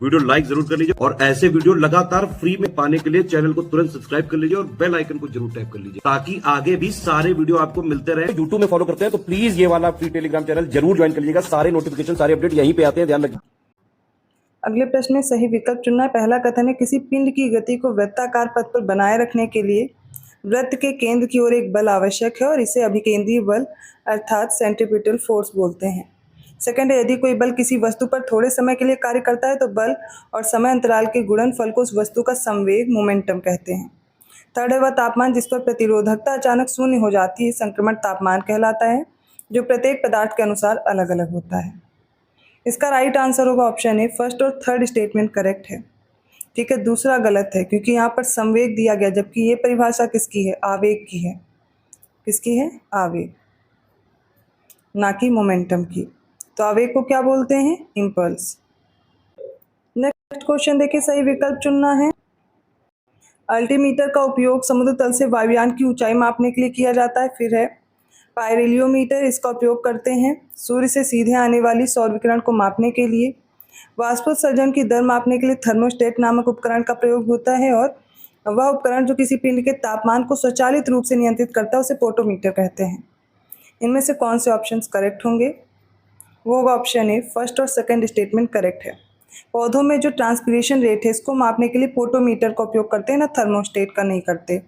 Video like जरूर कर लीजिए और ऐसे वीडियो लगातार फ्री में पाने के लिए चैनल को तुरंत सब्सक्राइब कर लीजिए और बेल आइकन को जरूर टैप कर लीजिए ताकि आगे भी सारे वीडियो आपको मिलते रहे। यूट्यूब में फॉलो करते हैं तो प्लीज ये वाला फ्री टेलीग्राम चैनल जरूर ज्वाइन कर लीजिएगा। सारे नोटिफिकेशन सारे अपडेट यहीं पे आते हैं, ध्यान रखिए। अगले प्रश्न में सही विकल्प चुनना है। पहला कथन है किसी पिंड की गति को वृत्ताकार पथ पर बनाए रखने के लिए वृत्त के केंद्र की ओर एक बल आवश्यक है और इसे अभिकेंद्रीय बल अर्थात सेंट्रीपिटल फोर्स बोलते हैं। सेकंड है यदि कोई बल किसी वस्तु पर थोड़े समय के लिए कार्य करता है तो बल और समय अंतराल के गुणनफल को उस वस्तु का संवेग मोमेंटम कहते हैं। थर्ड है वह तापमान जिस पर प्रतिरोधकता अचानक शून्य हो जाती है संक्रमण तापमान कहलाता है, जो प्रत्येक पदार्थ के अनुसार अलग अलग होता है। इसका राइट आंसर होगा ऑप्शन ए। फर्स्ट और थर्ड स्टेटमेंट करेक्ट है। ठीक है, दूसरा गलत है क्योंकि यहाँ पर संवेग दिया गया, जबकि ये परिभाषा किसकी है? आवेग की है। किसकी है? आवेग, ना कि मोमेंटम की। तो आवेग को क्या बोलते हैं? इम्पल्स। नेक्स्ट क्वेश्चन देखिए, सही विकल्प चुनना है। अल्टीमीटर का उपयोग समुद्र तल से वायुयान की ऊंचाई मापने के लिए किया जाता है। फिर है पायरेलियोमीटर, इसका उपयोग करते हैं सूर्य से सीधे आने वाली सौर विकिरण को मापने के लिए। वाष्पोत्सर्जन की दर मापने के लिए थर्मोस्टेट नामक उपकरण का प्रयोग होता है और वह उपकरण जो किसी पिंड के तापमान को स्वचालित रूप से नियंत्रित करता है उसे पोटोमीटर कहते हैं। इनमें से कौन से ऑप्शंस करेक्ट होंगे? वो होगा ऑप्शन ए। फर्स्ट और सेकंड स्टेटमेंट करेक्ट है। पौधों में जो ट्रांसपिरेशन रेट है इसको मापने के लिए पोटोमीटर का उपयोग करते हैं, ना थर्मोस्टेट का नहीं करते।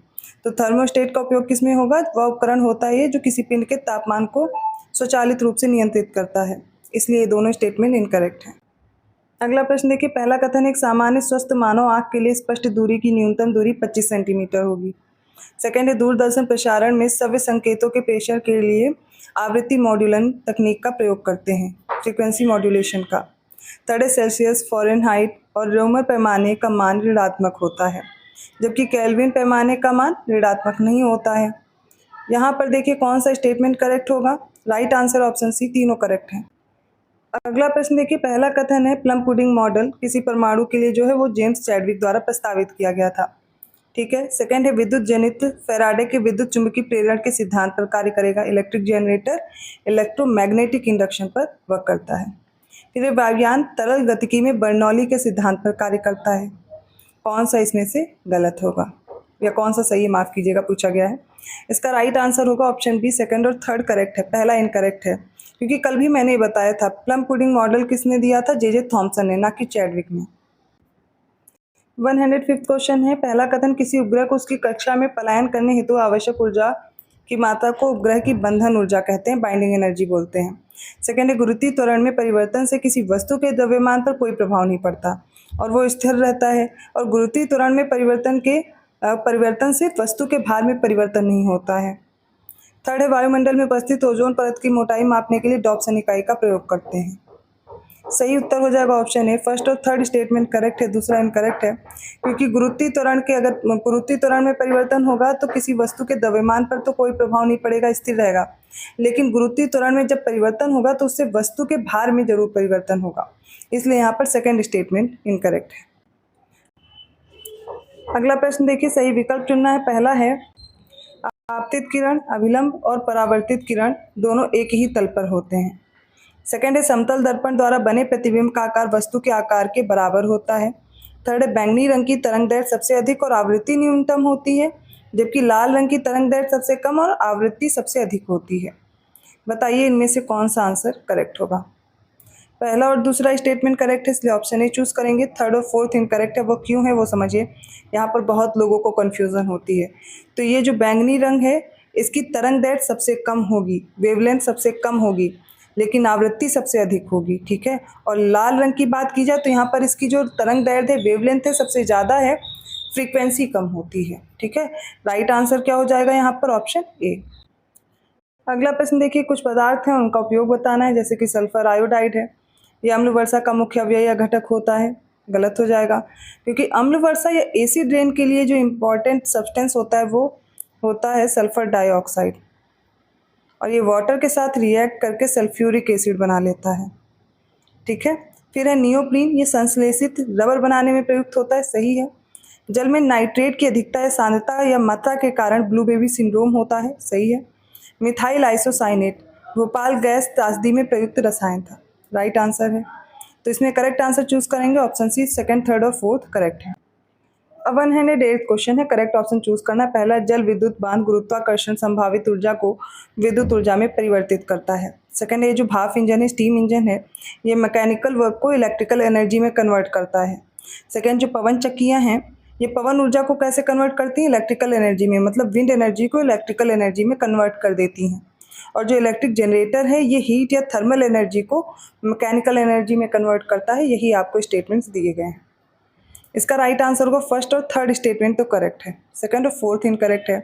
तो थर्मोस्टेट का उपयोग किस में होगा? वह उपकरण होता है जो किसी पिंड के तापमान को स्वचालित रूप से नियंत्रित करता है। इसलिए ये दोनों स्टेटमेंट इनकरेक्ट हैं। अगला प्रश्न देखिए, पहला कथन एक सामान्य स्वस्थ मानव आंख के लिए स्पष्ट दूरी की न्यूनतम दूरी 25 सेंटीमीटर होगी। सेकंड है दूरदर्शन प्रसारण में श्रव्य संकेतों के प्रेषण के लिए आवृत्ति मॉड्यूलन तकनीक का प्रयोग करते हैं, फ्रीक्वेंसी मॉड्यूलेशन का। थर्ड है सेल्सियस, फ़ारेनहाइट और रोमर पैमाने का मान ऋणात्मक होता है, जबकि केल्विन पैमाने का मान ऋणात्मक नहीं होता है। यहाँ पर देखिए कौन सा स्टेटमेंट करेक्ट होगा? राइट आंसर ऑप्शन सी, तीनों करेक्ट हैं। अगला प्रश्न देखिए, पहला कथन है प्लम पुडिंग मॉडल किसी परमाणु के लिए जो है वो जेम्स चैडविक द्वारा प्रस्तावित किया गया था। ठीक है। सेकंड है विद्युत जनित फैराडे के विद्युत चुंबकीय प्रेरण के सिद्धांत पर कार्य करेगा। इलेक्ट्रिक जनरेटर इलेक्ट्रोमैग्नेटिक इंडक्शन पर वर्क करता है। फिर वायुयान तरल गतिकी में बर्नौली के सिद्धांत पर कार्य करता है। कौन सा इसमें से गलत होगा या कौन सा सही है, माफ़ कीजिएगा, पूछा गया है। इसका राइट आंसर होगा ऑप्शन बी। सेकंड और थर्ड करेक्ट है, पहला इनकरेक्ट है, क्योंकि कल भी मैंने बताया था प्लम पुडिंग मॉडल किसने दिया था? जे थॉमसन ने, ना कि चैडविक ने। 105 क्वेश्चन है, पहला कथन किसी उपग्रह को उसकी कक्षा में पलायन करने हेतु आवश्यक ऊर्जा की मात्रा को उपग्रह की बंधन ऊर्जा कहते हैं, बाइंडिंग एनर्जी बोलते हैं। सेकंड है गुरुत्वीय त्वरण में परिवर्तन से किसी वस्तु के द्रव्यमान पर कोई प्रभाव नहीं पड़ता और वो स्थिर रहता है, और गुरुत्वीय त्वरण में परिवर्तन से वस्तु के भार में परिवर्तन नहीं होता है। थर्ड है वायुमंडल में उपस्थित ओजोन परत की मोटाई मापने के लिए डॉप्सन इकाई का प्रयोग करते हैं। सही उत्तर हो जाएगा ऑप्शन ए। फर्स्ट और थर्ड स्टेटमेंट करेक्ट है, दूसरा इनकरेक्ट है, क्योंकि गुरुत्वीय त्वरण में परिवर्तन होगा तो किसी वस्तु के द्रव्यमान पर तो कोई प्रभाव नहीं पड़ेगा, स्थिर रहेगा, लेकिन गुरुत्वीय त्वरण में जब परिवर्तन होगा तो उससे वस्तु के भार में जरूर परिवर्तन होगा, इसलिए यहाँ पर सेकेंड स्टेटमेंट इनकरेक्ट है। अगला प्रश्न देखिए, सही विकल्प चुनना है। पहला है आपतित किरण, अभिलंब और परावर्तित किरण दोनों एक ही तल पर होते हैं। सेकंड है समतल दर्पण द्वारा बने प्रतिबिंब का आकार वस्तु के आकार के बराबर होता है। थर्ड है बैंगनी रंग की तरंग दैर्घ्य सबसे अधिक और आवृत्ति न्यूनतम होती है, जबकि लाल रंग की तरंग दैर्घ्य सबसे कम और आवृत्ति सबसे अधिक होती है। बताइए इनमें से कौन सा आंसर करेक्ट होगा? पहला और दूसरा स्टेटमेंट करेक्ट है, इसलिए ऑप्शन ए चूज करेंगे। थर्ड और फोर्थ इनकरेक्ट है, वो क्यों है वो समझिए। यहाँ पर बहुत लोगों को कन्फ्यूज़न होती है। तो ये जो बैंगनी रंग है इसकी तरंग दैर्घ्य सबसे कम होगी, वेवलेंथ सबसे कम होगी, लेकिन आवृत्ति सबसे अधिक होगी। ठीक है। और लाल रंग की बात की जाए तो यहाँ पर इसकी जो तरंग दैर्घ्य है, वेवलेंथ है, सबसे ज़्यादा है, फ्रीक्वेंसी कम होती है। ठीक है। राइट आंसर क्या हो जाएगा यहाँ पर? Option A. अगला प्रश्न देखिए, कुछ पदार्थ हैं उनका उपयोग बताना है, जैसे कि सल्फर आयोडाइड है, ये अम्ल वर्षा का मुख्य अवयव या घटक होता है। गलत हो जाएगा, क्योंकि अम्ल वर्षा या एसिड रेन के लिए जो इम्पॉर्टेंट सब्सटेंस होता है वो होता है सल्फर डाइऑक्साइड, और ये वाटर के साथ रिएक्ट करके सल्फ्यूरिक एसिड बना लेता है। ठीक है। फिर है नियोप्रीन, ये संश्लेषित रबर बनाने में प्रयुक्त होता है। सही है। जल में नाइट्रेट की अधिकता या सांद्रता या मात्रा के कारण ब्लू बेबी सिंड्रोम होता है। सही है। मिथाइल आइसोसाइनेट भोपाल गैस त्रासदी में प्रयुक्त रसायन था। राइट आंसर है। तो इसमें करेक्ट आंसर चूज करेंगे ऑप्शन सी, सेकंड, थर्ड और फोर्थ करेक्ट है। अब 108 क्वेश्चन है, करेक्ट ऑप्शन चूज करना है। पहला, जल विद्युत बांध गुरुत्वाकर्षण संभावित ऊर्जा को विद्युत ऊर्जा में परिवर्तित करता है। सेकंड, ये जो भाप इंजन है, स्टीम इंजन है, ये मैकेनिकल वर्क को इलेक्ट्रिकल एनर्जी में कन्वर्ट करता है। सेकंड, जो पवन चक्कियाँ हैं, ये पवन ऊर्जा को कैसे कन्वर्ट करती हैं? इलेक्ट्रिकल एनर्जी में, मतलब विंड एनर्जी को इलेक्ट्रिकल एनर्जी में कन्वर्ट कर देती हैं। और जो इलेक्ट्रिक जनरेटर है, ये हीट या थर्मल एनर्जी को मैकेनिकल एनर्जी में कन्वर्ट करता है। यही आपको स्टेटमेंट्स दिए गए हैं। इसका राइट आंसर होगा फर्स्ट और थर्ड स्टेटमेंट तो करेक्ट है, सेकंड और फोर्थ इनकरेक्ट है,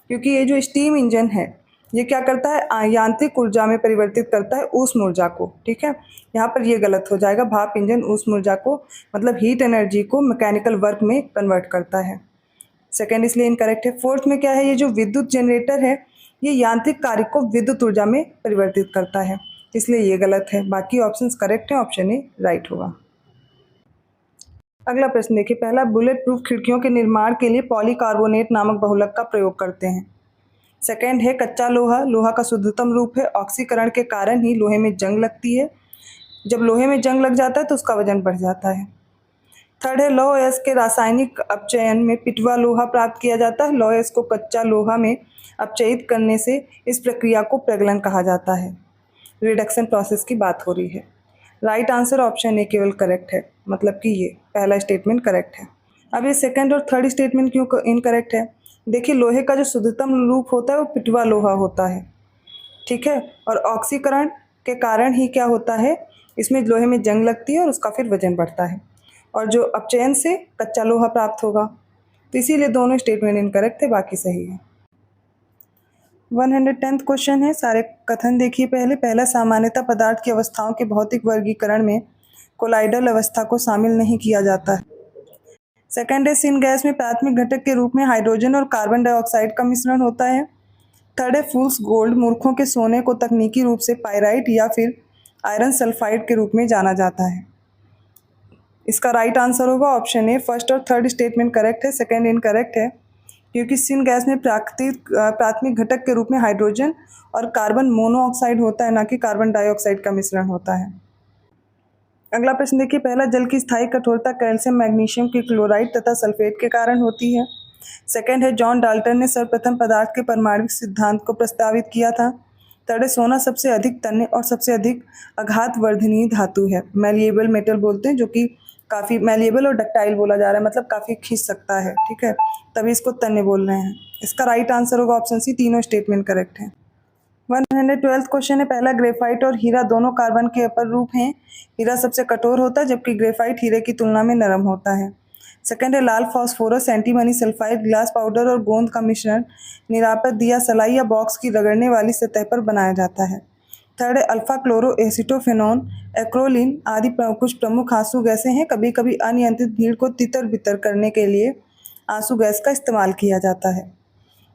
क्योंकि ये जो स्टीम इंजन है ये क्या करता है? यांत्रिक ऊर्जा में परिवर्तित करता है ऊष्म ऊर्जा को। ठीक है, यहाँ पर ये गलत हो जाएगा। भाप इंजन ऊष्म ऊर्जा को, मतलब हीट एनर्जी को मैकेनिकल वर्क में कन्वर्ट करता है। सेकेंड इसलिए इनकरेक्ट है। फोर्थ में क्या है? ये जो विद्युत जनरेटर है ये यांत्रिक कार्य को विद्युत ऊर्जा में परिवर्तित करता है, इसलिए ये गलत है। बाकी ऑप्शंस करेक्ट हैं, ऑप्शन ए राइट होगा। अगला प्रश्न देखिए, पहला, बुलेट प्रूफ खिड़कियों के निर्माण के लिए पॉलीकार्बोनेट नामक बहुलक का प्रयोग करते हैं। सेकेंड है, कच्चा लोहा लोहा का शुद्धतम रूप है, ऑक्सीकरण के कारण ही लोहे में जंग लगती है। जब लोहे में जंग लग जाता है तो उसका वजन बढ़ जाता है। थर्ड है, लौह अयस्क के रासायनिक अपचयन में पिटवा लोहा प्राप्त किया जाता है। लौह अयस्क को कच्चा लोहा में अपचयित करने से इस प्रक्रिया को प्रगलन कहा जाता है। रिडक्शन प्रोसेस की बात हो रही है। राइट आंसर ऑप्शन ए केवल करेक्ट है, मतलब कि ये पहला स्टेटमेंट करेक्ट है। अब ये सेकंड और थर्ड स्टेटमेंट क्यों इनकरेक्ट है? देखिए, लोहे का जो शुद्धतम रूप होता है वो पिटवा लोहा होता है। ठीक है, और ऑक्सीकरण के कारण ही क्या होता है? इसमें लोहे में जंग लगती है और उसका फिर वजन बढ़ता है, और जो अपचयन से कच्चा लोहा प्राप्त होगा। तो इसीलिए दोनों स्टेटमेंट इनकरेक्ट थे, बाकी सही है। 110th क्वेश्चन है, सारे कथन देखिए। पहला, सामान्यतः पदार्थ की अवस्थाओं के भौतिक वर्गीकरण में कोलाइडल अवस्था को शामिल नहीं किया जाता है। सेकेंड है, सिन गैस में प्राथमिक घटक के रूप में हाइड्रोजन और कार्बन डाइऑक्साइड का मिश्रण होता है। थर्ड है, फूल्स गोल्ड मूर्खों के सोने को तकनीकी रूप से पाइराइट या फिर आयरन सल्फाइड के रूप में जाना जाता है। इसका राइट आंसर होगा ऑप्शन ए, फर्स्ट और थर्ड स्टेटमेंट करेक्ट है, सेकेंड इनकरेक्ट है, क्योंकि सिन गैस में प्राथमिक घटक के रूप में हाइड्रोजन और कार्बन मोनोऑक्साइड होता है, ना कि कार्बन डाइऑक्साइड का मिश्रण होता है। अगला प्रश्न देखिए, पहला, जल की स्थायी कठोरता कैल्शियम मैग्नीशियम के क्लोराइड तथा सल्फेट के कारण होती है। सेकेंड है, जॉन डाल्टन ने सर्वप्रथम पदार्थ के परमाणविक सिद्धांत को प्रस्तावित किया था। थर्ड है, सोना सबसे अधिक तन्य और सबसे अधिक आघात वर्धनीय धातु है, मैलिएबल मेटल बोलते हैं, जो कि काफ़ी मैलिएबल और डक्टाइल बोला जा रहा है, मतलब काफ़ी खींच सकता है। ठीक है, तभी इसको तन्य बोल रहे हैं। इसका राइट आंसर होगा ऑप्शन सी, तीनों स्टेटमेंट करेक्ट है। 112th क्वेश्चन है, पहला, ग्रेफाइट और हीरा दोनों कार्बन के अपर रूप हैं। हीरा सबसे कठोर होता है जबकि ग्रेफाइट हीरे की तुलना में नरम होता है। सेकेंड है, लाल phosphorus antimony sulphide glass powder और गोंद का मिश्रण निरापद दिया सलाई या बॉक्स की रगड़ने वाली सतह पर बनाया जाता है। थर्ड है, अल्फा क्लोरो एसिटोफेनॉन एक्रोलिन आदि कुछ प्रमुख आंसू गैसें हैं। कभी कभी अनियंत्रित भीड़ को तितर बितर करने के लिए आंसू गैस का इस्तेमाल किया जाता है।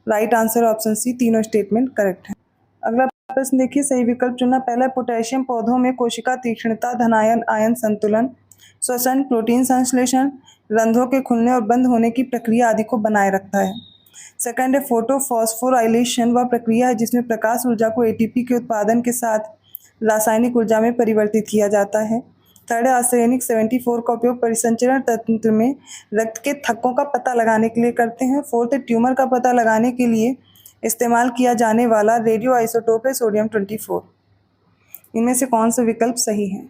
राइट आंसर ऑप्शन सी, तीनों स्टेटमेंट करेक्ट है। अगला प्रश्न देखिए, सही विकल्प चुनना। पहला, पोटेशियम पौधों में कोशिका तीक्ष्णता, धनायन आयन संतुलन, श्वसन, प्रोटीन संश्लेषण, रंध्रों के खुलने और बंद होने की प्रक्रिया आदि को बनाए रखता है। सेकंड है, फोटोफॉस्फोराइलेशन वह प्रक्रिया है जिसमें प्रकाश ऊर्जा को एटीपी के उत्पादन के साथ रासायनिक ऊर्जा में परिवर्तित किया जाता है। थर्ड है, आर्सेनिक 74 का उपयोग परिसंचरण तंत्र में रक्त के थक्कों का पता लगाने के लिए करते हैं। फोर्थ है, ट्यूमर का पता लगाने के लिए इस्तेमाल किया जाने वाला रेडियो आइसोटोप है सोडियम 24। इनमें से कौन सा विकल्प सही है?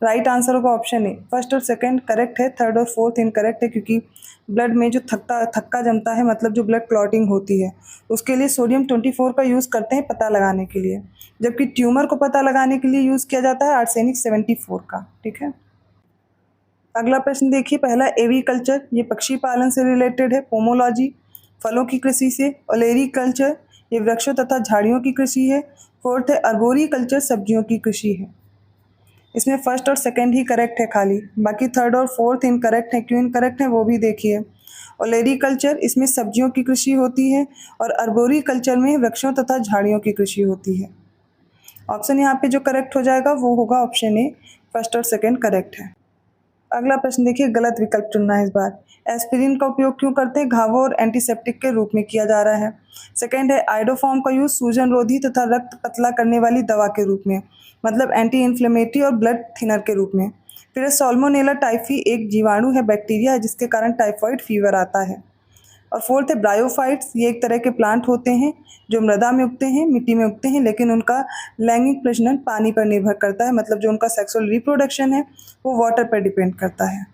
राइट आंसर होगा ऑप्शन ए, फर्स्ट और सेकंड करेक्ट है, थर्ड और फोर्थ इनकरेक्ट है, क्योंकि ब्लड में जो थक्का जमता है, मतलब जो ब्लड क्लॉटिंग होती है, उसके लिए सोडियम 24 का यूज़ करते हैं पता लगाने के लिए, जबकि ट्यूमर को पता लगाने के लिए यूज़ किया जाता है आर्सेनिक 74 का। ठीक है, अगला प्रश्न देखिए, पहला, एवीकल्चर ये पक्षी पालन से रिलेटेड है। पोमोलॉजी फलों की कृषि से। ओलेरी कल्चर ये वृक्षों तथा झाड़ियों की कृषि है। फोर्थ है, अर्बोरी कल्चर सब्जियों की कृषि है। इसमें फर्स्ट और सेकंड ही करेक्ट है खाली, बाकी थर्ड और फोर्थ इनकरेक्ट है। क्यों इनकरेक्ट है वो भी देखिए। ओलेरी कल्चर इसमें सब्जियों की कृषि होती है और अर्बोरी कल्चर में वृक्षों तथा झाड़ियों की कृषि होती है। ऑप्शन यहाँ पे जो करेक्ट हो जाएगा वो होगा ऑप्शन ए, फर्स्ट और सेकंड करेक्ट है। अगला प्रश्न देखिए, गलत विकल्प चुनना है इस बार। एस्पिरिन का उपयोग क्यों करते हैं? घावों और एंटीसेप्टिक के रूप में किया जा रहा है। सेकंड है, आइडोफॉर्म का यूज़ सूजन रोधी तथा रक्त पतला करने वाली दवा के रूप में, मतलब एंटी इन्फ्लेमेटरी और ब्लड थिनर के रूप में। फिर है सॉल्मोनेला टाइफी, एक जीवाणु है, बैक्टीरिया है जिसके कारण टाइफॉइड फीवर आता है। और फोर्थ है ब्रायोफाइट्स, ये एक तरह के प्लांट होते हैं जो मृदा में उगते हैं, मिट्टी में उगते हैं, लेकिन उनका लैंगिक प्रजनन पानी पर निर्भर करता है, मतलब जो उनका सेक्सुअल रिप्रोडक्शन है वो वाटर पर डिपेंड करता है।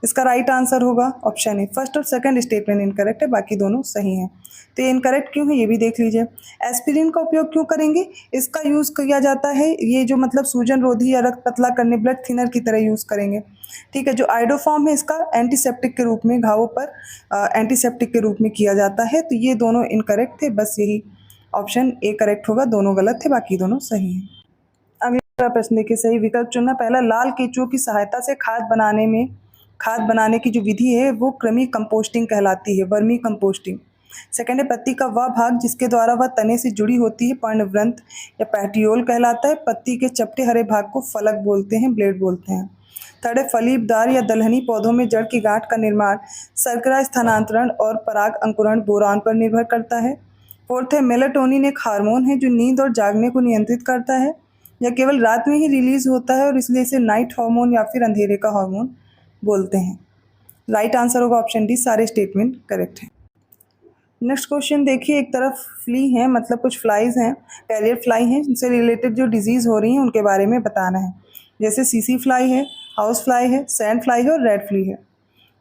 इसका राइट आंसर होगा ऑप्शन ए। फर्स्ट और सेकंड स्टेटमेंट इनकरेक्ट है, बाकी दोनों सही हैं। तो ये इनकरेक्ट क्यों है ये भी देख लीजिए। एस्पिरिन का उपयोग क्यों करेंगे, इसका यूज़ किया जाता है ये जो मतलब सूजन रोधी या रक्त पतला करने, ब्लड थिनर की तरह यूज़ करेंगे, ठीक है। जो आइडोफॉर्म है इसका एंटीसेप्टिक के रूप में, घावों पर एंटीसेप्टिक के रूप में किया जाता है। तो ये दोनों इनकरेक्ट थे, बस यही ऑप्शन ए करेक्ट होगा, दोनों गलत थे, बाकी दोनों सही हैं। अगला प्रश्न देखिए, सही विकल्प चुनना। पहला, लाल केंचुओं की सहायता से खाद बनाने की जो विधि है वो कृमि कंपोस्टिंग कहलाती है, वर्मी कंपोस्टिंग। सेकेंड है, पत्ती का वह भाग जिसके द्वारा वह तने से जुड़ी होती है पर्णवृंत या पैटियोल कहलाता है। पत्ती के चपटे हरे भाग को फलक बोलते हैं, ब्लेड बोलते हैं। थर्ड है, फलीदार या दलहनी पौधों में जड़ की गांठ का निर्माण शर्करा स्थानांतरण और पराग अंकुरण बोरान पर निर्भर करता है। फोर्थ है, मेलाटोनिन एक हार्मोन है जो नींद और जागने को नियंत्रित करता है, यह केवल रात में ही रिलीज होता है और इसलिए इसे नाइट हार्मोन या फिर अंधेरे का हार्मोन बोलते हैं। राइट आंसर होगा ऑप्शन डी, सारे स्टेटमेंट करेक्ट हैं। नेक्स्ट क्वेश्चन देखिए, एक तरफ फ्ली हैं, मतलब कुछ फ्लाइज हैं, कैरियर फ्लाई हैं, जिनसे रिलेटेड जो डिजीज़ हो रही हैं उनके बारे में बताना है। जैसे सीसी फ्लाई है, हाउस फ्लाई है, सैंड फ्लाई है और रेड फ्ली है।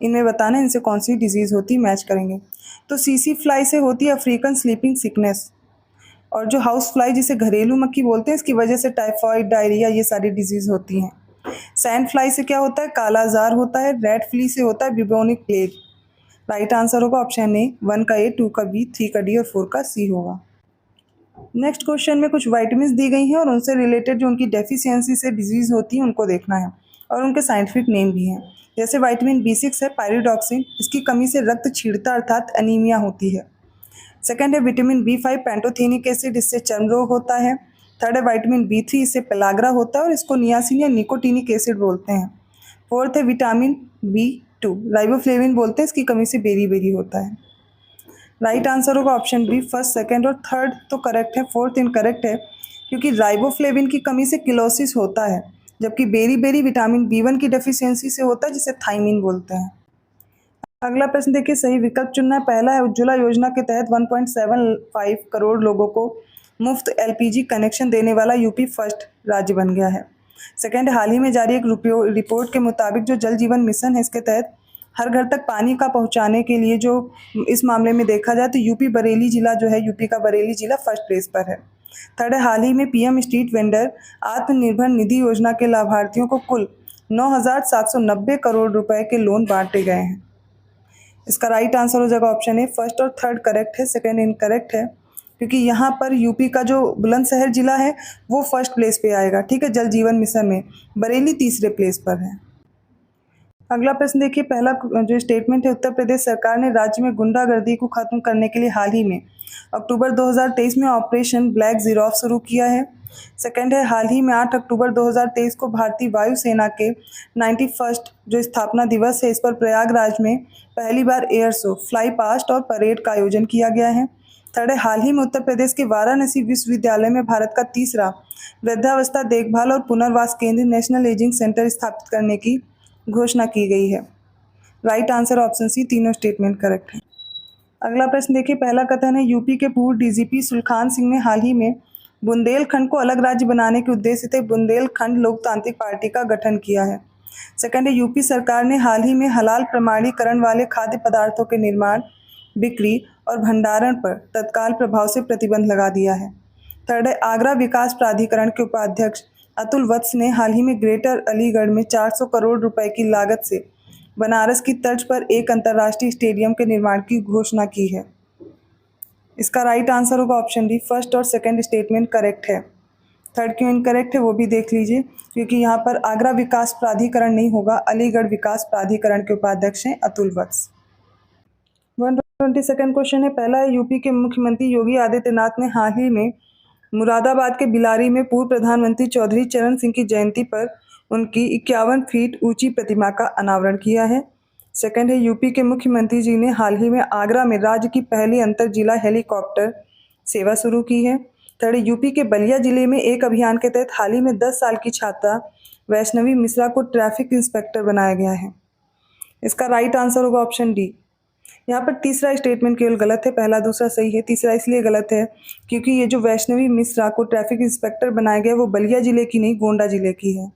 इनमें बताना है इनसे कौन सी डिजीज़ होती है, मैच करेंगे। तो सीसी फ्लाई से होती है अफ्रीकन स्लीपिंग सिकनेस, और जो हाउस फ्लाई जिसे घरेलू मक्खी बोलते हैं, इसकी वजह से टाइफॉइड, डायरिया, ये सारी डिजीज़ होती हैं। सैंड फ्लाई से क्या होता है, कालाजार होता है। रेड फ्ली से होता है ब्यूबोनिक प्लेग। राइट आंसर होगा ऑप्शन ए, 1 का ए, 2 का बी, 3 का डी और 4 का सी होगा। नेक्स्ट क्वेश्चन में कुछ विटामिन्स दी गई हैं और उनसे रिलेटेड जो उनकी डेफिशिएंसी से डिजीज़ होती है उनको देखना है, और उनके साइंटिफिक नेम भी हैं। जैसे विटामिन B6 है, पायरिडॉक्सिन, इसकी कमी से रक्त छीड़ता अर्थात एनीमिया होती है। सेकेंड है विटामिन B5 पैंटोथेनिक एसिड, इससे चर्म रोग होता है। थर्ड है विटामिन B3, इससे पेलाग्रा होता है और इसको नियासिन या निकोटीनिक एसिड बोलते हैं। फोर्थ है विटामिन B2, राइबोफ्लेविन बोलते हैं, इसकी कमी से बेरी होता है। राइट आंसर होगा ऑप्शन बी, फर्स्ट, सेकेंड और थर्ड तो करेक्ट है, फोर्थ इनकरेक्ट है, क्योंकि राइबोफ्लेविन की कमी से किलोसिस होता है, जबकि बेरी विटामिन B1 की डेफिशिएंसी से होता है, जिसे थाइमिन बोलते हैं। अगला प्रश्न देखिए, सही विकल्प चुनना है। पहला है, उज्ज्वला योजना के तहत 1.75 करोड़ लोगों को मुफ्त LPG कनेक्शन देने वाला यूपी फर्स्ट राज्य बन गया है। सेकेंड, हाल ही में जारी एक रिपोर्ट के मुताबिक जो जल जीवन मिशन है, इसके तहत हर घर तक पानी का पहुंचाने के लिए जो इस मामले में देखा जाए तो यूपी बरेली जिला जो है, यूपी का बरेली जिला फर्स्ट प्लेस पर है। थर्ड है, हाल ही में PM street vendor Atmanirbhar Nidhi योजना के लाभार्थियों को कुल 9,790 करोड़ रुपए के लोन बांटे गए हैं। इसका राइट आंसर हो जाएगा ऑप्शन ए, फर्स्ट और थर्ड करेक्ट है, सेकेंड इनकरेक्ट है, क्योंकि यहाँ पर यूपी का जो बुलंदशहर जिला है वो फर्स्ट प्लेस पे आएगा, ठीक है, जल जीवन मिशन में। बरेली तीसरे प्लेस पर है। अगला प्रश्न देखिए, पहला जो स्टेटमेंट है, उत्तर प्रदेश सरकार ने राज्य में गुंडागर्दी को खत्म करने के लिए हाल ही में अक्टूबर 2023 में ऑपरेशन ब्लैक जीरोफ शुरू किया है। सेकेंड है, हाल ही में 8 अक्टूबर 2023 को भारतीय वायुसेना के 91st जो स्थापना दिवस है, इस पर प्रयागराज में पहली बार एयर शो, फ्लाई पास्ट और परेड का आयोजन किया गया है। थर्ड है, हाल ही में उत्तर प्रदेश के वाराणसी विश्वविद्यालय में भारत का तीसरा वृद्धावस्था देखभाल और पुनर्वास केंद्र नेशनल एजिंग सेंटर स्थापित करने की घोषणा की गई है। राइट आंसर ऑप्शन सी, तीनों स्टेटमेंट करेक्ट है। अगला प्रश्न देखिए, पहला कथन है, यूपी के पूर्व DGP सुलखान सिंह ने हाल ही में बुंदेलखंड को अलग राज्य बनाने के उद्देश्य से बुंदेलखंड लोकतांत्रिक पार्टी का गठन किया है। सेकंड है, यूपी सरकार ने हाल ही में हलाल प्रमाणीकरण वाले खाद्य पदार्थों के निर्माण, बिक्री और भंडारण पर तत्काल प्रभाव से प्रतिबंध लगा दिया है। थर्ड है, आगरा विकास प्राधिकरण के उपाध्यक्ष अतुल वत्स ने हाल ही में ग्रेटर अलीगढ़ में 400 करोड़ रुपए की लागत से बनारस की तर्ज पर एक अंतर्राष्ट्रीय स्टेडियम के निर्माण की घोषणा की है। इसका राइट आंसर होगा ऑप्शन डी, फर्स्ट और सेकंड स्टेटमेंट करेक्ट है। थर्ड क्यों इनकरेक्ट है वो भी देख लीजिए, क्योंकि यहाँ पर आगरा विकास प्राधिकरण नहीं होगा, अलीगढ़ विकास प्राधिकरण के उपाध्यक्ष हैं अतुल वत्स। 122nd क्वेश्चन है, पहला है, यूपी के मुख्यमंत्री योगी आदित्यनाथ ने हाल ही में मुरादाबाद के बिलारी में पूर्व प्रधानमंत्री चौधरी चरण सिंह की जयंती पर उनकी 51 फीट ऊंची प्रतिमा का अनावरण किया है। सेकंड है, यूपी के मुख्यमंत्री जी ने हाल ही में आगरा में राज्य की पहली अंतर जिला हेलीकॉप्टर सेवा शुरू की है। थर्ड, यूपी के बलिया जिले में एक अभियान के तहत हाल ही में 10 साल की छात्रा वैष्णवी मिश्रा को ट्रैफिक इंस्पेक्टर बनाया गया है? इसका राइट आंसर होगा ऑप्शन डी। यहाँ पर तीसरा स्टेटमेंट केवल गलत है, पहला दूसरा सही है। तीसरा इसलिए गलत है क्योंकि ये जो वैष्णवी मिश्रा को ट्रैफिक इंस्पेक्टर बनाया गया वो बलिया जिले की नहीं, गोंडा जिले की है।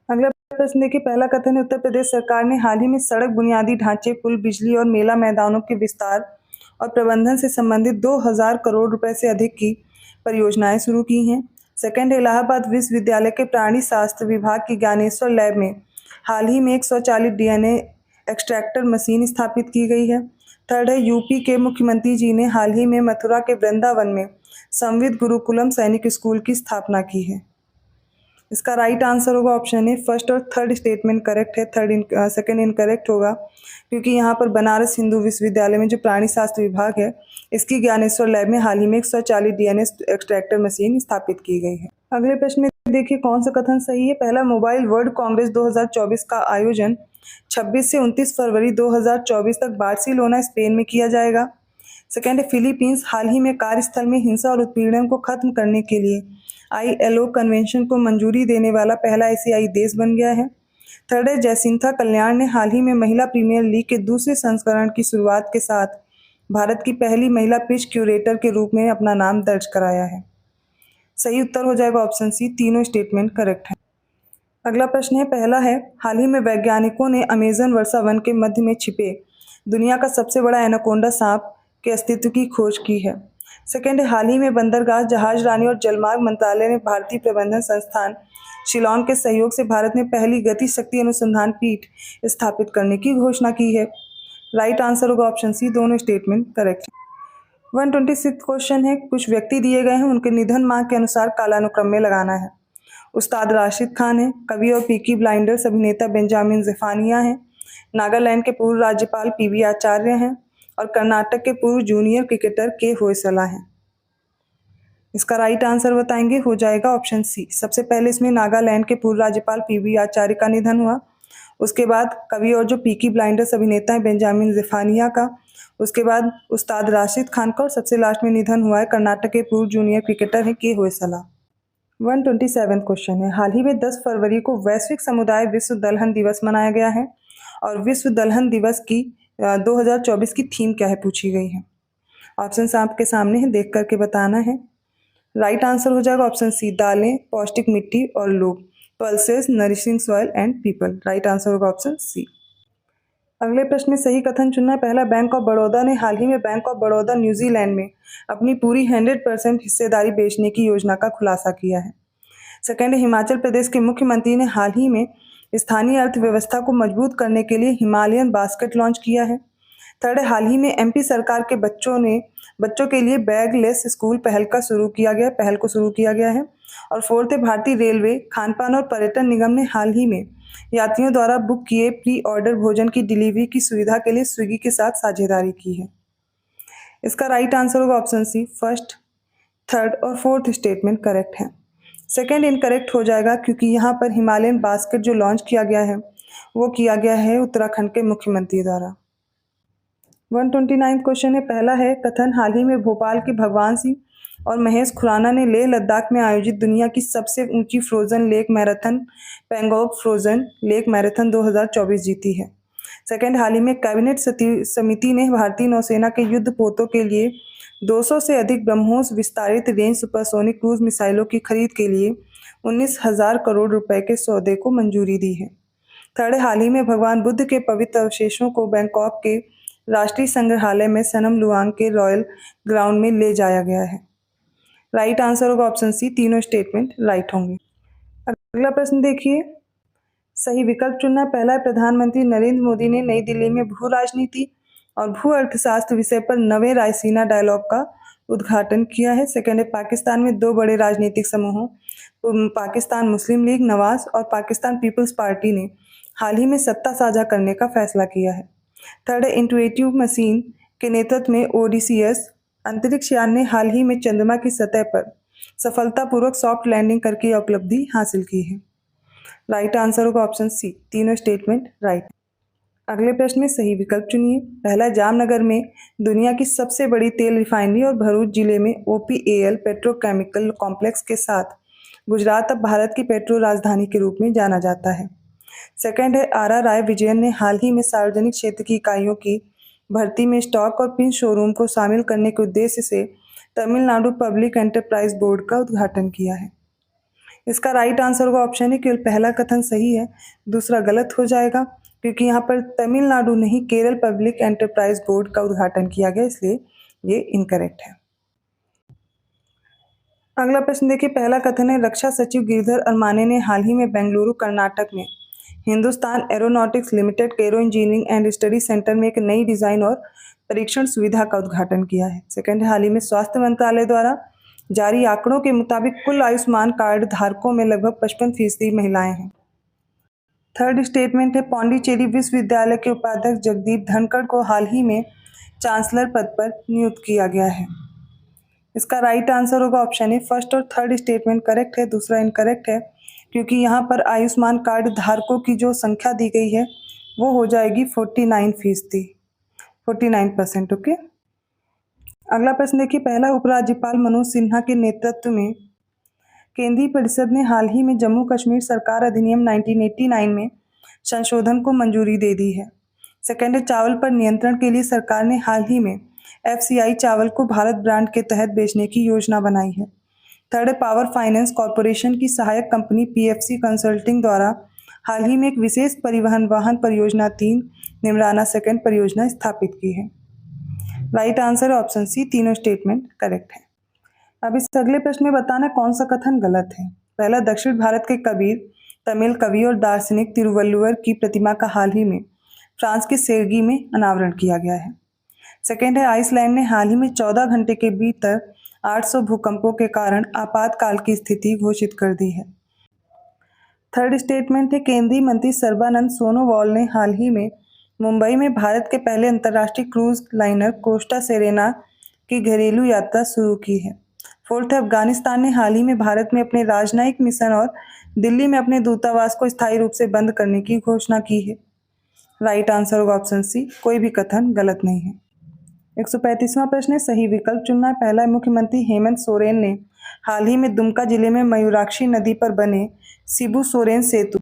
अगला प्रश्न देखिए, पहला कथन है उत्तर प्रदेश सरकार ने हाल ही में सड़क बुनियादी ढांचे, पुल, बिजली और मेला मैदानों के विस्तार और प्रबंधन से संबंधित 2000 करोड़ रुपए से अधिक की परियोजनाएं शुरू की हैं। सेकंड, इलाहाबाद विश्वविद्यालय के प्राणी शास्त्र विभाग की ज्ञानेश्वर लैब में हाल ही में एक स्वचालित डीएनए एक्सट्रैक्टर मशीन स्थापित की गई है। थर्ड है, यूपी के मुख्यमंत्री जी ने हाल ही में मथुरा के वृंदावन में संविद गुरुकुलम सैनिक स्कूल की स्थापना की है। इसका राइट आंसर होगा ऑप्शन ए। फर्स्ट और थर्ड स्टेटमेंट करेक्ट है, सेकंड इनकरेक्ट होगा क्योंकि यहाँ पर बनारस हिंदू विश्वविद्यालय में जो प्राणी शास्त्र विभाग है इसकी ज्ञानेश्वर लैब में हाल ही में 140 डीएनए एक्सट्रैक्टर मशीन स्थापित की गई है। अगले प्रश्न में देखिए कौन सा कथन सही है। पहला, मोबाइल वर्ल्ड कांग्रेस 2024 का आयोजन 26 से 29 फरवरी 2024 तक बार्सिलोना, स्पेन में किया जाएगा। सेकेंड, फिलीपींस हाल ही में कार्यस्थल में हिंसा और उत्पीड़न को खत्म करने के लिए ILO कन्वेंशन को मंजूरी देने वाला पहला एशियाई देश बन गया है। थर्ड है, जयसिंथा कल्याण ने हाल ही में महिला प्रीमियर लीग के दूसरे संस्करण की शुरुआत के साथ भारत की पहली महिला पिच क्यूरेटर के रूप में अपना नाम दर्ज कराया है। सही उत्तर हो जाएगा ऑप्शन सी, तीनों स्टेटमेंट करेक्ट है। अगला प्रश्न है, पहला है, हाल ही में वैज्ञानिकों ने अमेजन वर्षा वन के मध्य में छिपे दुनिया का सबसे बड़ा एनाकोंडा सांप के अस्तित्व की खोज की है। सेकेंड है, हाल ही में बंदरगाह, जहाज रानी और जलमार्ग मंत्रालय ने भारतीय प्रबंधन संस्थान शिलांग के सहयोग से भारत में पहली गति शक्ति अनुसंधान पीठ स्थापित करने की घोषणा की है। राइट आंसर होगा ऑप्शन सी, दोनों स्टेटमेंट करेक्ट है। 126 क्वेश्चन है, कुछ व्यक्ति दिए गए हैं, उनके निधन माह के अनुसार कालानुक्रम में लगाना है। उस्ताद राशिद खान है, कवि और पीकी ब्लाइंडर्स अभिनेता बेंजामिन ज़ेफानिया हैं, नागालैंड के पूर्व राज्यपाल PB आचार्य हैं और कर्नाटक के पूर्व जूनियर क्रिकेटर के होयसला हैं। इसका राइट आंसर बताएंगे, हो जाएगा ऑप्शन सी। सबसे पहले इसमें नागालैंड के पूर्व राज्यपाल PB आचार्य का निधन हुआ, उसके बाद कवि और जो पीकी ब्लाइंडर्स अभिनेता है बेंजामिन ज़ेफानिया का, उसके बाद उस्ताद राशिद खान का और सबसे लास्ट में निधन हुआ है कर्नाटक के पूर्व जूनियर क्रिकेटर है के होयसला। 127 क्वेश्चन है, हाल ही में 10 फरवरी को वैश्विक समुदाय विश्व दलहन दिवस मनाया गया है और विश्व दलहन दिवस की 2024 की थीम क्या है पूछी गई है। ऑप्शन आपके सामने है, देख करके बताना है। राइट आंसर हो जाएगा ऑप्शन सी, दालें, पौष्टिक मिट्टी और लोग, pulses nourishing soil and people. Right answer होगा ऑप्शन सी। अगले प्रश्न में सही कथन चुनना है। पहला, बैंक ऑफ बड़ौदा ने हाल ही में बैंक ऑफ बड़ौदा न्यूजीलैंड में अपनी पूरी 100% हिस्सेदारी बेचने की योजना का खुलासा किया है। सेकेंड, हिमाचल प्रदेश के मुख्यमंत्री ने हाल ही में स्थानीय अर्थव्यवस्था को मजबूत करने के लिए हिमालयन बास्केट लॉन्च किया है। थर्ड है, हाल ही में MP सरकार के बच्चों के लिए बैगलेस स्कूल पहल को शुरू किया गया है। और फोर्थ है, भारतीय रेलवे, खानपान और पर्यटन निगम ने हाल ही में यात्रियों द्वारा बुक किए प्री ऑर्डर भोजन की डिलीवरी की सुविधा के लिए स्विगी के साथ साझेदारी की है। इसका राइट आंसर होगा ऑप्शन सी, फर्स्ट, थर्ड और फोर्थ स्टेटमेंट करेक्ट है। सेकेंड इनकरेक्ट हो जाएगा क्योंकि यहाँ पर हिमालयन बास्केट जो लॉन्च किया गया है वो किया गया है उत्तराखंड के मुख्यमंत्री द्वारा। 129 क्वेश्चन है, पहला है, कथन हाल ही में भोपाल के भगवान सिंह और महेश खुराना ने लेह लद्दाख में आयोजित दुनिया की सबसे ऊंची frozen lake marathon Pangong frozen lake marathon 2024 जीती है। सेकेंड, हाल ही में कैबिनेट समिति ने भारतीय नौसेना के युद्ध पोतों के लिए 200 से अधिक ब्रह्मोस विस्तारित रेंज सुपरसोनिक क्रूज मिसाइलों की खरीद के लिए 19,000 करोड़ रुपए के सौदे को मंजूरी दी है। थर्ड, हाल ही में भगवान बुद्ध के पवित्र अवशेषों को बैंकॉक के राष्ट्रीय संग्रहालय में सनम लुआंग के रॉयल ग्राउंड में ले जाया गया है। राइट आंसर होगा ऑप्शन सी, तीनों स्टेटमेंट राइट होंगे। अगला प्रश्न देखिए, सही विकल्प चुनना। पहला है, प्रधानमंत्री नरेंद्र मोदी ने नई दिल्ली में भू राजनीति और भू अर्थशास्त्र विषय पर नवे रायसीना डायलॉग का उद्घाटन किया है। सेकेंड है, पाकिस्तान में दो बड़े राजनीतिक समूहों पाकिस्तान मुस्लिम लीग नवाज और पाकिस्तान पीपल्स पार्टी ने हाल ही में सत्ता साझा करने का फैसला किया है। थर्ड है, इंटुइटिव मशीन के नेतृत्व में ODCS अंतरिक्ष यान ने हाल ही में चंद्रमा की सतह पर सफलतापूर्वक सॉफ्ट लैंडिंग करके उपलब्धि हासिल की है। राइट आंसर होगा ऑप्शन सी, तीनों स्टेटमेंट राइट। अगले प्रश्न में सही विकल्प चुनिए। पहला, जामनगर में दुनिया की सबसे बड़ी तेल रिफाइनरी और भरूच जिले में OPAL पेट्रोकेमिकल कॉम्प्लेक्स के साथ गुजरात अब भारत की पेट्रो राजधानी के रूप में जाना जाता है। सेकंड है आर राय विजयन ने हाल ही में सार्वजनिक क्षेत्र की इकाइयों की भर्ती में स्टॉक और पिन शोरूम को शामिल करने के उद्देश्य से तमिलनाडु पब्लिक एंटरप्राइज बोर्ड का उद्घाटन किया है। इसका राइट आंसर होगा ऑप्शन है, केवल पहला कथन सही है, दूसरा गलत हो जाएगा क्योंकि यहाँ पर तमिलनाडु नहीं केरल पब्लिक एंटरप्राइज बोर्ड का उद्घाटन किया गया, इसलिए ये इनकरेक्ट है। अगला प्रश्न देखिए, पहला कथन है रक्षा सचिव गिरधर अरमाने ने हाल ही में बेंगलुरु कर्नाटक में हिंदुस्तान एरोनॉटिक्स लिमिटेड के arrow engineering and study centre में एक नई डिजाइन और परीक्षण सुविधा का उद्घाटन किया है। सेकंड है हाल ही में स्वास्थ्य मंत्रालय द्वारा जारी आंकड़ों के मुताबिक कुल आयुष्मान कार्ड धारकों में लगभग 55% महिलाएं हैं। थर्ड स्टेटमेंट है पौंडीचेरी विश्वविद्यालय के उपाध्यक्ष जगदीप धनखड़ को हाल ही में चांसलर पद पर नियुक्त किया गया है। इसका राइट आंसर होगा ऑप्शन ए, फर्स्ट और थर्ड स्टेटमेंट करेक्ट है, दूसरा इनकरेक्ट है क्योंकि यहाँ पर आयुष्मान कार्ड धारकों की जो संख्या दी गई है वो हो जाएगी 49%। ओके। अगला प्रश्न देखिए, पहला उपराज्यपाल मनोज सिन्हा के नेतृत्व में केंद्रीय परिषद ने हाल ही में जम्मू कश्मीर सरकार अधिनियम 1989 में संशोधन को मंजूरी दे दी है। सेकेंड है चावल पर नियंत्रण के लिए सरकार ने हाल ही में FCI चावल को भारत ब्रांड के तहत बेचने की योजना बनाई है। थर्ड है पावर फाइनेंस कॉरपोरेशन की सहायक कंपनी PFC कंसल्टिंग द्वारा हाल ही में एक विशेष परिवहन वाहन परियोजना 3 निमराना सेकंड परियोजना स्थापित की है। राइट आंसर ऑप्शन सी, तीनों स्टेटमेंट करेक्ट है। अब इस अगले प्रश्न में बताना कौन सा कथन गलत है। पहला, दक्षिण भारत के कबीर तमिल कवि और दार्शनिक तिरुवल्लुवर की प्रतिमा का हाल ही में फ्रांस के सेर्गी में अनावरण किया गया है। सेकेंड है आइसलैंड ने हाल ही में 14 घंटे के भीतर 800 भूकंपों के कारण आपातकाल की स्थिति घोषित कर दी है। थर्ड स्टेटमेंट है केंद्रीय मंत्री सर्बानंद सोनोवाल ने हाल ही में मुंबई में भारत के पहले अंतर्राष्ट्रीय क्रूज लाइनर कोस्टा सेरेना की घरेलू यात्रा शुरू की है। फोर्थ है अफगानिस्तान ने हाल ही में भारत में अपने राजनयिक मिशन और दिल्ली में अपने दूतावास को स्थायी रूप से बंद करने की घोषणा की है। राइट आंसर होगा ऑप्शन सी, कोई भी कथन गलत नहीं है। 135वां प्रश्न है सही विकल्प चुनना है। पहला, मुख्यमंत्री हेमंत सोरेन ने हाल ही में दुमका जिले में मयूराक्षी नदी पर बने शिबू सोरेन सेतु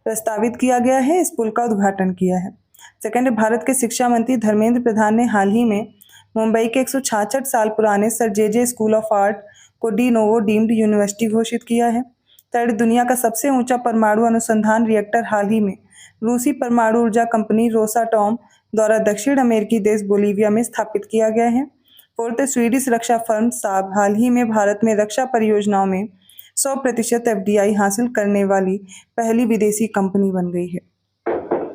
प्रस्तावित किया गया है, इस पुल का उद्घाटन किया है। सेकंड, भारत के शिक्षा मंत्री धर्मेंद्र प्रधान ने हाल ही में मुंबई के 166 साल पुराने sir J school of art को डी नोवो डीम्ड यूनिवर्सिटी घोषित किया है। थर्ड, दुनिया का सबसे ऊंचा परमाणु अनुसंधान रिएक्टर हाल ही में रूसी परमाणु ऊर्जा कंपनी रोसाटॉम द्वारा दक्षिण अमेरिकी देश बोलीविया में स्थापित किया गया है। फोर्थ, स्वीडिश रक्षा फर्म साब हाल ही में भारत में रक्षा परियोजनाओं में 100% FDI हासिल करने वाली पहली विदेशी कंपनी बन गई है।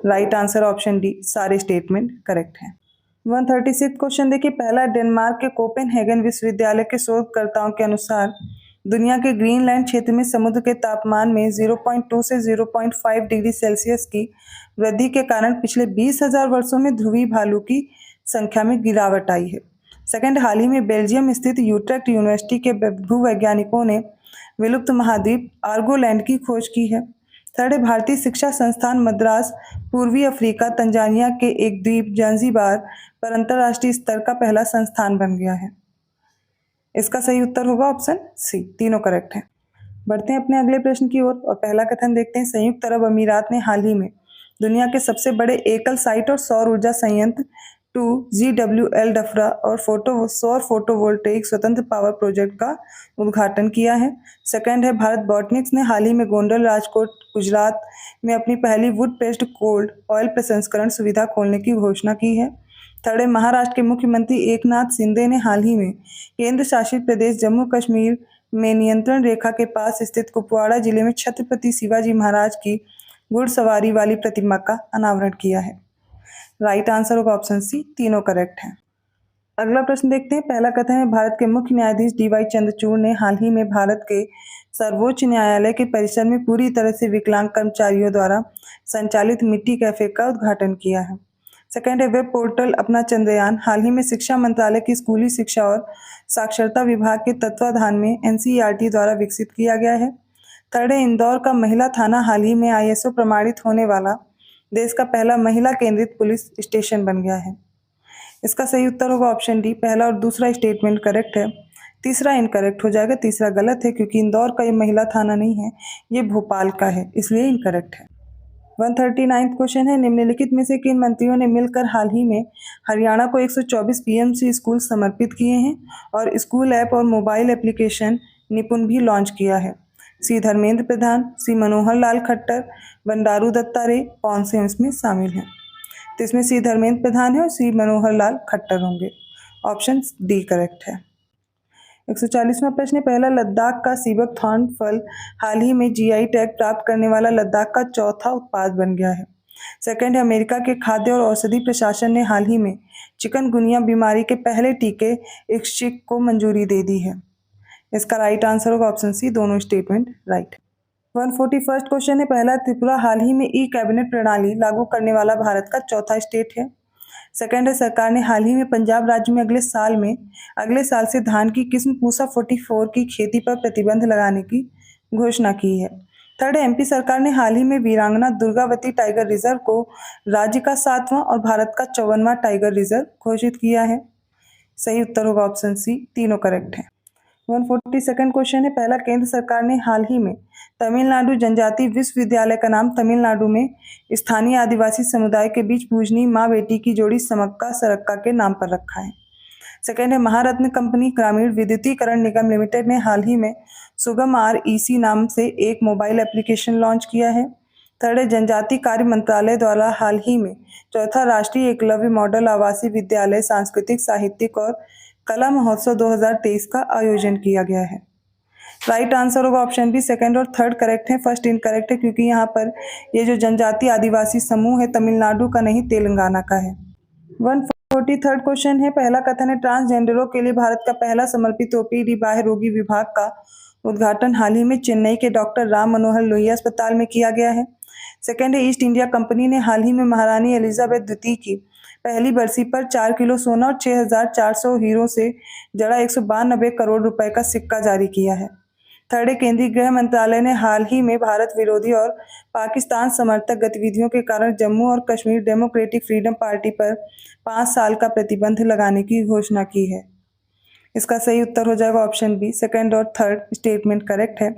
राइट आंसर ऑप्शन डी, सारे स्टेटमेंट करेक्ट हैं। 136 क्वेश्चन देखिए, पहला, डेनमार्क के कोपेनहेगन विश्वविद्यालय के शोधकर्ताओं के अनुसार दुनिया के ग्रीनलैंड क्षेत्र में समुद्र के तापमान में 0.2 से 0.5 डिग्री सेल्सियस की वृद्धि के कारण पिछले 20,000 वर्षों में ध्रुवीय भालू की संख्या में गिरावट आई है। सेकंड, हाल ही में बेल्जियम स्थित यूट्रेक्ट यूनिवर्सिटी के भूवैज्ञानिकों ने विलुप्त महाद्वीप आर्गोलैंड की खोज की है। थर्ड, भारतीय शिक्षा संस्थान मद्रास पूर्वी अफ्रीका तंजानिया के एक द्वीप जांजिबार पर अंतर्राष्ट्रीय स्तर का पहला संस्थान बन गया है। इसका सही उत्तर होगा ऑप्शन सी, तीनों करेक्ट हैं। बढ़ते हैं अपने अगले प्रश्न की ओर और पहला कथन देखते हैं। संयुक्त अरब अमीरात ने हाल ही में दुनिया के सबसे बड़े एकल साइट और सौर ऊर्जा संयंत्र 2GWL डफरा और सौर फोटोवोल्टेइक स्वतंत्र पावर प्रोजेक्ट का उद्घाटन किया है। सेकंड है, भारत बॉटनिक्स ने हाल ही में गोंडल राजकोट गुजरात में अपनी पहली वुड पेस्ट कोल्ड ऑयल प्रसंस्करण सुविधा खोलने की घोषणा की है। थर्ड है, महाराष्ट्र के मुख्यमंत्री एकनाथ शिंदे ने हाल ही में केंद्र शासित प्रदेश जम्मू कश्मीर में नियंत्रण रेखा के पास स्थित कुपवाड़ा जिले में छत्रपति शिवाजी महाराज की घुड़सवारी वाली प्रतिमा का अनावरण किया है। राइट आंसर होगा ऑप्शन सी, तीनों करेक्ट हैं। अगला प्रश्न देखते हैं। पहला कथन है, भारत के मुख्य न्यायाधीश DY चंद्रचूड़ ने हाल ही में भारत के सर्वोच्च न्यायालय के परिसर में पूरी तरह से विकलांग कर्मचारियों द्वारा संचालित मिट्टी कैफे का उद्घाटन किया है। सेकंड है, वेब पोर्टल अपना चंद्रयान हाल ही में शिक्षा मंत्रालय की स्कूली शिक्षा और साक्षरता विभाग के तत्वाधान में NCERT द्वारा विकसित किया गया है। थर्ड है, इंदौर का महिला थाना हाल ही में ISO प्रमाणित होने वाला देश का पहला महिला केंद्रित पुलिस स्टेशन बन गया है। इसका सही उत्तर होगा ऑप्शन डी, पहला और दूसरा स्टेटमेंट करेक्ट है। तीसरा इनकरेक्ट हो जाएगा, तीसरा गलत है क्योंकि इंदौर का ये महिला थाना नहीं है, ये भोपाल का है, इसलिए इनकरेक्ट है। 139 क्वेश्चन है, निम्नलिखित में से किन मंत्रियों ने मिलकर हाल ही में हरियाणा को 124 पीएमसी स्कूल समर्पित किए हैं और स्कूल ऐप और मोबाइल एप्लीकेशन निपुण भी लॉन्च किया है? सी धर्मेंद्र प्रधान, सी मनोहर लाल खट्टर, बंडारू दत्तात्रेय, कौन से इसमें शामिल हैं? तो इसमें सी धर्मेंद्र प्रधान है और सी मनोहर लाल खट्टर होंगे। ऑप्शन डी करेक्ट है। 140वां प्रश्न, पहला लद्दाख का सीबक थॉर्न फल हाल ही में जीआई टैग प्राप्त करने वाला लद्दाख का चौथा उत्पाद बन गया है। सेकंड है, अमेरिका के खाद्य और औषधि प्रशासन ने हाल ही में चिकनगुनिया बीमारी के पहले टीके इक्शिक को मंजूरी दे दी है। इसका राइट आंसर होगा ऑप्शन सी, दोनों स्टेटमेंट राइट। 141 क्वेश्चन है, पहला त्रिपुरा हाल ही में ई कैबिनेट प्रणाली लागू करने वाला भारत का चौथा स्टेट है। सेकंड है, सरकार ने हाल ही में पंजाब राज्य में अगले साल से धान की किस्म पूसा 44 की खेती पर प्रतिबंध लगाने की घोषणा की है। थर्ड है, एमपी सरकार ने हाल ही में वीरांगना दुर्गावती टाइगर रिजर्व को राज्य का 7वां और भारत का 54वां टाइगर रिजर्व घोषित किया है। सही उत्तर होगा ऑप्शन सी, तीनों करेक्ट है। 142 क्वेश्चन है, पहला, केंद्र सरकार ने हाल ही में तमिलनाडु जनजाति विश्वविद्यालय का नाम तमिलनाडु में स्थानीय आदिवासी समुदाय के बीच पूजनीय माँ बेटी की जोड़ी समक्का सरक्का के नाम पर रखा है। सेकंड है, महारत्न कंपनी ग्रामीण विद्युतीकरण निगम लिमिटेड ने हाल ही में सुगम REC नाम से एक मोबाइल एप्लीकेशन लॉन्च किया है। थर्ड है, जनजातीय कार्य मंत्रालय द्वारा हाल ही में चौथा राष्ट्रीय एकलव्य मॉडल आवासीय विद्यालय सांस्कृतिक साहित्यिक और कला महोत्सव 2023 का आयोजन किया गया है। राइट आंसर होगा ऑप्शन बी, सेकंड और थर्ड करेक्ट है। फर्स्ट इनकरेक्ट है क्योंकि यहाँ पर ये जो जनजातीय आदिवासी समूह है तमिलनाडु का नहीं तेलंगाना का है। 143 क्वेश्चन है, पहला कथन है, ट्रांसजेंडरों के लिए भारत का पहला समर्पित OPD बाह्य रोगी विभाग का उद्घाटन हाल ही में चेन्नई के डॉक्टर राम मनोहर लोहिया अस्पताल में किया गया है। सेकंड है, ईस्ट इंडिया कंपनी ने हाल ही में महारानी एलिजाबेथ द्वितीय की पहली बरसी पर 4 किलो सोना और 6,400 हीरो से जड़ा 192 करोड़ रुपए का सिक्का जारी किया है। थर्ड है, केंद्रीय गृह मंत्रालय ने हाल ही में भारत विरोधी और पाकिस्तान समर्थक गतिविधियों के कारण जम्मू और कश्मीर डेमोक्रेटिक फ्रीडम पार्टी पर 5 साल का प्रतिबंध लगाने की घोषणा की है। इसका सही उत्तर हो जाएगा ऑप्शन बी, सेकंड और थर्ड स्टेटमेंट करेक्ट है।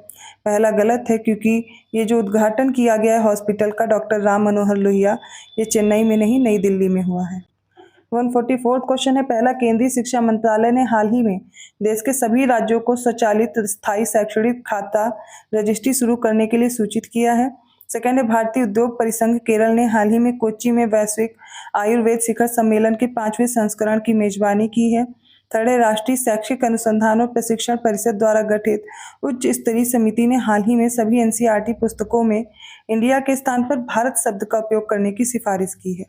पहला गलत है क्योंकि ये जो उद्घाटन किया गया है हॉस्पिटल का डॉक्टर राम मनोहर लोहिया, ये चेन्नई में नहीं नई दिल्ली में हुआ है। 144 क्वेश्चन है, पहला, केंद्रीय शिक्षा मंत्रालय ने हाल ही में देश के सभी राज्यों को स्वचालित स्थायी शैक्षणिक खाता रजिस्ट्री शुरू करने के लिए सूचित किया है। सेकंड है, भारतीय उद्योग परिसंघ केरल ने हाल ही में कोच्चि में वैश्विक आयुर्वेद शिखर सम्मेलन के 5वें संस्करण की मेजबानी की है। थर्ड है, राष्ट्रीय शैक्षिक अनुसंधान और प्रशिक्षण परिषद द्वारा गठित उच्च स्तरीय समिति ने हाल ही में सभी NCERT पुस्तकों में इंडिया के स्थान पर भारत शब्द का उपयोग करने की सिफारिश की है।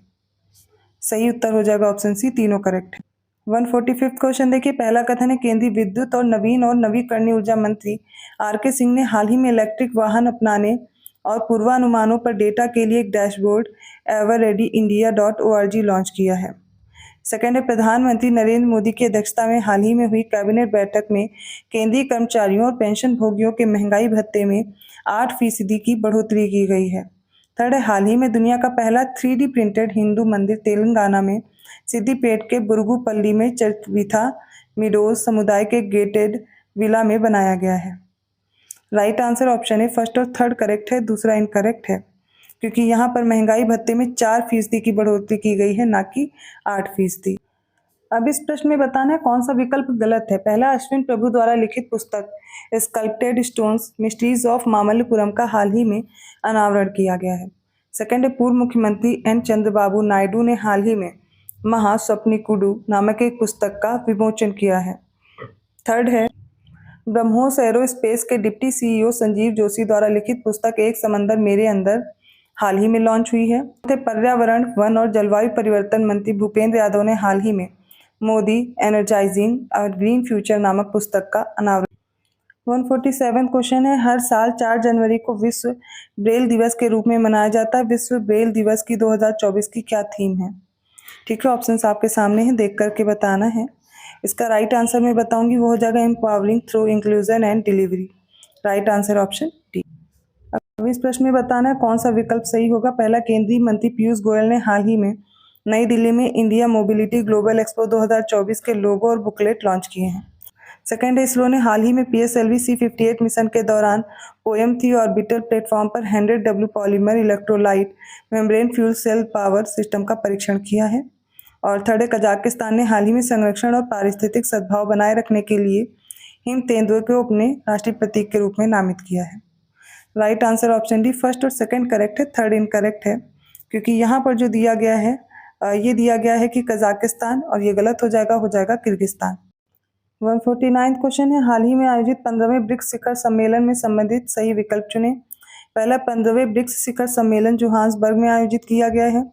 सही उत्तर हो जाएगा ऑप्शन सी, तीनों करेक्ट है। 145 क्वेश्चन देखिए, पहला कथन है, केंद्रीय विद्युत और नवीकरणीय ऊर्जा मंत्री RK सिंह ने हाल ही में इलेक्ट्रिक वाहन अपनाने और पूर्वानुमानों पर डेटा के लिए एक डैशबोर्ड everreadyindia.org लॉन्च किया है। सेकंड है, प्रधानमंत्री नरेंद्र मोदी की अध्यक्षता में हाल ही में हुई कैबिनेट बैठक में केंद्रीय कर्मचारियों और पेंशन भोगियों के महंगाई भत्ते में 8% की बढ़ोतरी की गई है। थर्ड है, हाल ही में दुनिया का पहला 3D प्रिंटेड हिंदू मंदिर तेलंगाना में सिद्दीपेट के बुरुगुपल्ली में चरविथा मिडोज समुदाय के गेटेड विला में बनाया गया है। राइट आंसर ऑप्शन है, फर्स्ट और थर्ड करेक्ट है, दूसरा इनकरेक्ट है क्योंकि यहाँ पर महंगाई भत्ते में 4% की बढ़ोतरी की गई है, ना कि 8%। अब इस प्रश्न में बताना है कौन सा विकल्प गलत है। पहला, अश्विन प्रभु द्वारा लिखित पुस्तक sculpted stones mysteries of Mamallapuram का हाल ही में अनावरण किया गया है। सेकंड है, पूर्व मुख्यमंत्री N चंद्रबाबू नायडू ने हाल ही में महास्वप्निकुडु नामक एक पुस्तक का विमोचन किया है। थर्ड है, ब्रह्मोस एरोस्पेस के डिप्टी CEO संजीव जोशी द्वारा लिखित पुस्तक एक समंदर मेरे अंदर हाल ही में लॉन्च हुई है। पर्यावरण, वन और जलवायु परिवर्तन मंत्री भूपेंद्र यादव ने हाल ही में मोदी एनर्जाइजिंग अ ग्रीन फ्यूचर नामक पुस्तक का अनावरण। 147 क्वेश्चन है, हर साल 4 जनवरी को विश्व ब्रेल दिवस के रूप में मनाया जाता है। विश्व ब्रेल दिवस की 2024 की क्या थीम है? ठीक है, ऑप्शंस आपके सामने हैं, देख करके बताना है। इसका राइट आंसर मैं बताऊंगी, वो हो जाएगा empowering through inclusion and delivery. Right answer option D. अब इस प्रश्न में बताना है कौन सा विकल्प सही होगा। पहला, केंद्रीय मंत्री पीयूष गोयल ने हाल ही में नई दिल्ली में इंडिया मोबिलिटी ग्लोबल एक्सपो 2024 के लोगो और बुकलेट लॉन्च किए हैं। सेकेंड है, इसरो ने हाल ही में PSLV C-58 मिशन के दौरान OM3 ऑर्बिटल प्लेटफॉर्म पर 100W polymer electrolyte membrane fuel cell power system का परीक्षण किया है। और थर्ड है, कजाकिस्तान ने हाल ही में संरक्षण और पारिस्थितिक सद्भाव बनाए रखने के लिए हिम तेंदुए को अपने राष्ट्रीय प्रतीक के रूप में नामित किया है। Right answer option D, first और सेकंड करेक्ट है, थर्ड इनकरेक्ट है, क्योंकि यहाँ पर जो दिया गया है ये दिया गया है कि कजाकिस्तान, और ये गलत हो जाएगा किर्गिस्तान। 149 क्वेश्चन है, हाल ही में आयोजित 15वें ब्रिक्स शिखर सम्मेलन में संबंधित सही विकल्प चुनें। पहला, 15वें ब्रिक्स शिखर सम्मेलन जोहान्सबर्ग में आयोजित किया गया है।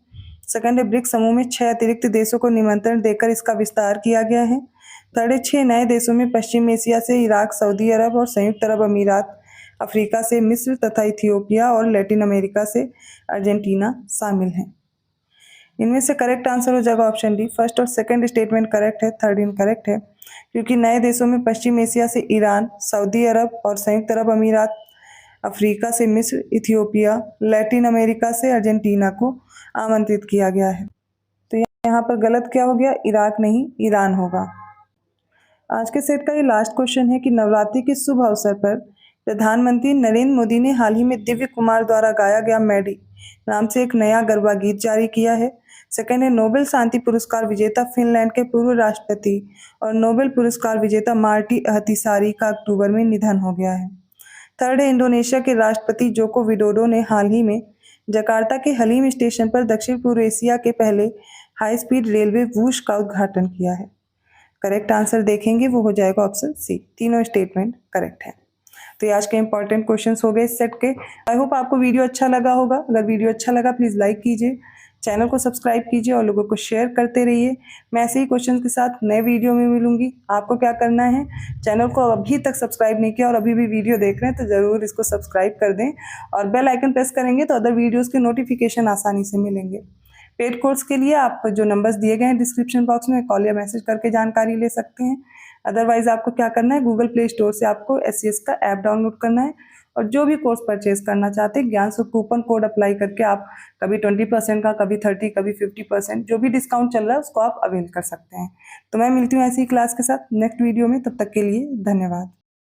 सेकंड है, ब्रिक्स समूह में 6 अतिरिक्त देशों को निमंत्रण देकर इसका विस्तार किया गया है। थर्ड है, 6 नए देशों में पश्चिम एशिया से इराक, सऊदी अरब और संयुक्त अरब अमीरात, अफ्रीका से मिस्र तथा इथियोपिया और लैटिन अमेरिका से अर्जेंटीना शामिल हैं। इनमें से करेक्ट आंसर हो जाएगा ऑप्शन डी, फर्स्ट और सेकंड स्टेटमेंट करेक्ट है, थर्ड इनकरेक्ट है, क्योंकि नए देशों में पश्चिम एशिया से ईरान, सऊदी अरब और संयुक्त अरब अमीरात, अफ्रीका से मिस्र, इथियोपिया, लैटिन अमेरिका से अर्जेंटीना को आमंत्रित किया गया है। तो यहाँ पर गलत क्या हो गया, इराक नहीं ईरान होगा। आज के सेट का ये लास्ट क्वेश्चन है कि नवरात्रि के शुभ अवसर पर प्रधानमंत्री नरेंद्र मोदी ने हाल ही में दिव्य कुमार द्वारा गाया गया मैडी नाम से एक नया गरबा गीत जारी किया है। सेकंड है, नोबेल शांति पुरस्कार विजेता फिनलैंड के पूर्व राष्ट्रपति और नोबेल पुरस्कार विजेता मार्टी अहतिसारी का अक्टूबर में निधन हो गया है। थर्ड है, इंडोनेशिया के राष्ट्रपति जोको विडोडो ने हाल ही में जकार्ता के हलीम स्टेशन पर दक्षिण पूर्व एशिया के पहले हाई स्पीड रेलवे वूश का उद्घाटन किया है। करेक्ट आंसर देखेंगे वो हो जाएगा ऑप्शन सी, तीनों स्टेटमेंट करेक्ट है। तो ये आज के इंपॉर्टेंट क्वेश्चंस हो गए इस सेट के। आई होप आपको वीडियो अच्छा लगा होगा। अगर वीडियो अच्छा लगा प्लीज़ लाइक कीजिए, चैनल को सब्सक्राइब कीजिए और लोगों को शेयर करते रहिए। मैं ऐसे ही क्वेश्चन के साथ नए वीडियो में मिलूंगी। आपको क्या करना है, चैनल को अभी तक सब्सक्राइब नहीं किया और अभी भी वीडियो देख रहे हैं तो ज़रूर इसको सब्सक्राइब कर दें और बेल आइकन प्रेस करेंगे तो अदर वीडियोज़ के नोटिफिकेशन आसानी से मिलेंगे। पेड कोर्स के लिए आप जो नंबर्स दिए गए हैं डिस्क्रिप्शन बॉक्स में कॉल या मैसेज करके जानकारी ले सकते हैं। अदरवाइज आपको क्या करना है, गूगल प्ले स्टोर से आपको SCS का ऐप डाउनलोड करना है और जो भी कोर्स परचेज करना चाहते हैं ज्ञान सुख कूपन कोड अप्लाई करके आप कभी 20% का, कभी 30, कभी 50% जो भी डिस्काउंट चल रहा है उसको आप अवेल कर सकते हैं। तो मैं मिलती हूँ ऐसी ही क्लास के साथ नेक्स्ट वीडियो में, तब तक के लिए धन्यवाद।